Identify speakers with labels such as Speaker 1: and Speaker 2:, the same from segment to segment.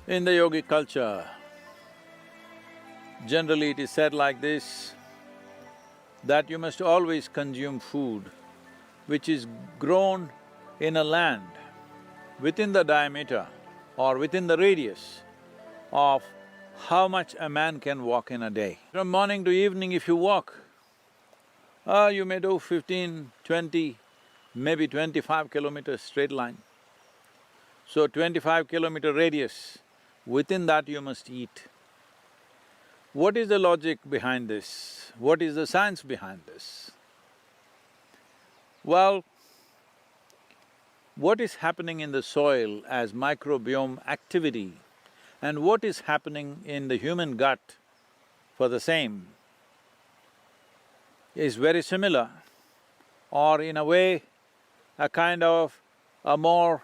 Speaker 1: In the yogic culture, generally it is said like this, that you must always consume food which is grown in a land within the diameter or within the radius of how much a man can walk in a day. From morning to evening if you walk, you may do 15, 20, maybe 25 kilometers straight line. So 25-kilometer radius, within that you must eat. What is the logic behind this? What is the science behind this? Well, what is happening in the soil as microbiome activity and what is happening in the human gut for the same is very similar, or in a way, a kind of a more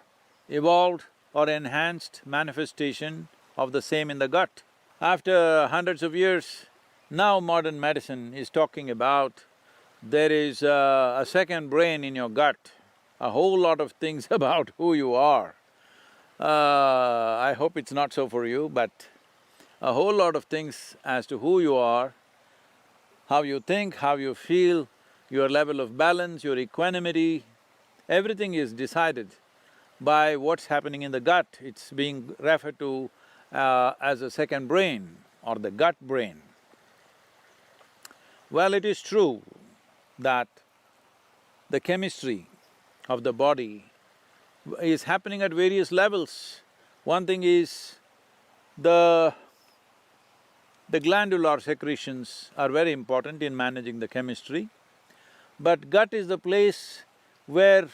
Speaker 1: evolved or enhanced manifestation of the same in the gut. After hundreds of years, now modern medicine is talking about there is a second brain in your gut, a whole lot of things about who you are. I hope it's not so for you, but a whole lot of things as to who you are, how you think, how you feel, your level of balance, your equanimity, everything is decided by what's happening in the gut. It's being referred to as a second brain or the gut brain. Well, it is true that the chemistry of the body is happening at various levels. One thing is the glandular secretions are very important in managing the chemistry, but gut is the place where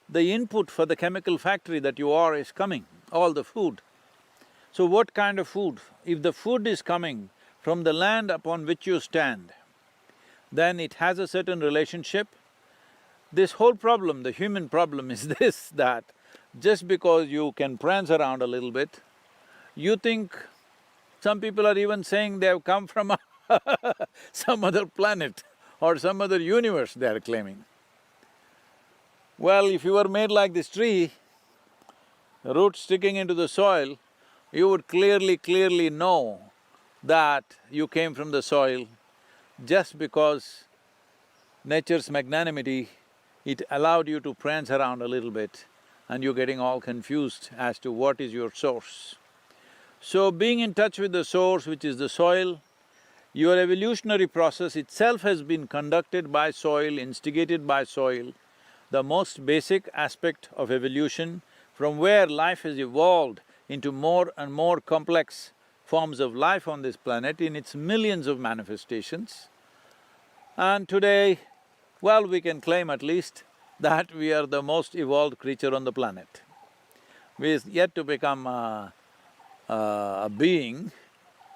Speaker 1: the input for the chemical factory that you are is coming, all the food. So what kind of food? If the food is coming from the land upon which you stand, then it has a certain relationship. This whole problem, the human problem is this, that just because you can prance around a little bit, you think… Some people are even saying they have come from some other planet or some other universe, they are claiming. Well, if you were made like this tree, roots sticking into the soil, you would clearly know that you came from the soil just because nature's magnanimity, it allowed you to prance around a little bit and you're getting all confused as to what is your source. So being in touch with the source, which is the soil, your evolutionary process itself has been conducted by soil, instigated by soil. The most basic aspect of evolution, from where life has evolved into more and more complex forms of life on this planet in its millions of manifestations. And today, well, we can claim at least that we are the most evolved creature on the planet. We're yet to become a being,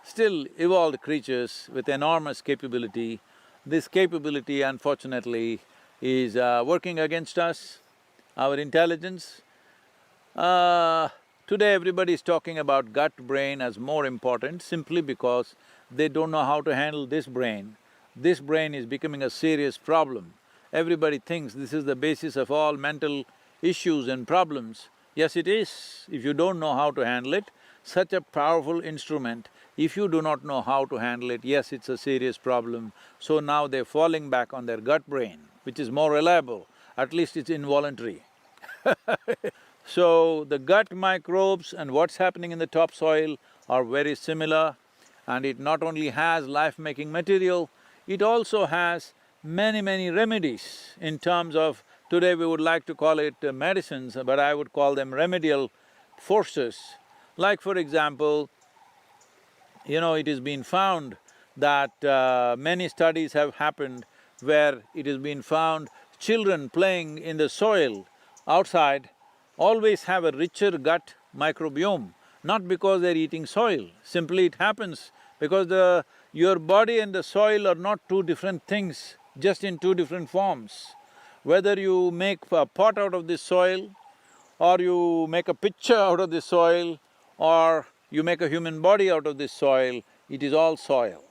Speaker 1: still evolved creatures with enormous capability. This capability, unfortunately, is working against us, our intelligence. Today everybody is talking about gut brain as more important simply because they don't know how to handle this brain. This brain is becoming a serious problem. Everybody thinks this is the basis of all mental issues and problems. Yes, it is. If you don't know how to handle it, such a powerful instrument, if you do not know how to handle it, yes, it's a serious problem. So now they're falling back on their gut brain, which is more reliable, at least it's involuntary. So the gut microbes and what's happening in the topsoil are very similar, and it not only has life-making material, it also has many remedies in terms of… Today we would like to call it medicines, but I would call them remedial forces. Like for example, it has been found that many studies have happened where it has been found children playing in the soil outside always have a richer gut microbiome, not because they're eating soil, simply it happens because your body and the soil are not two different things, just in two different forms. Whether you make a pot out of this soil, or you make a picture out of this soil, or you make a human body out of this soil, it is all soil.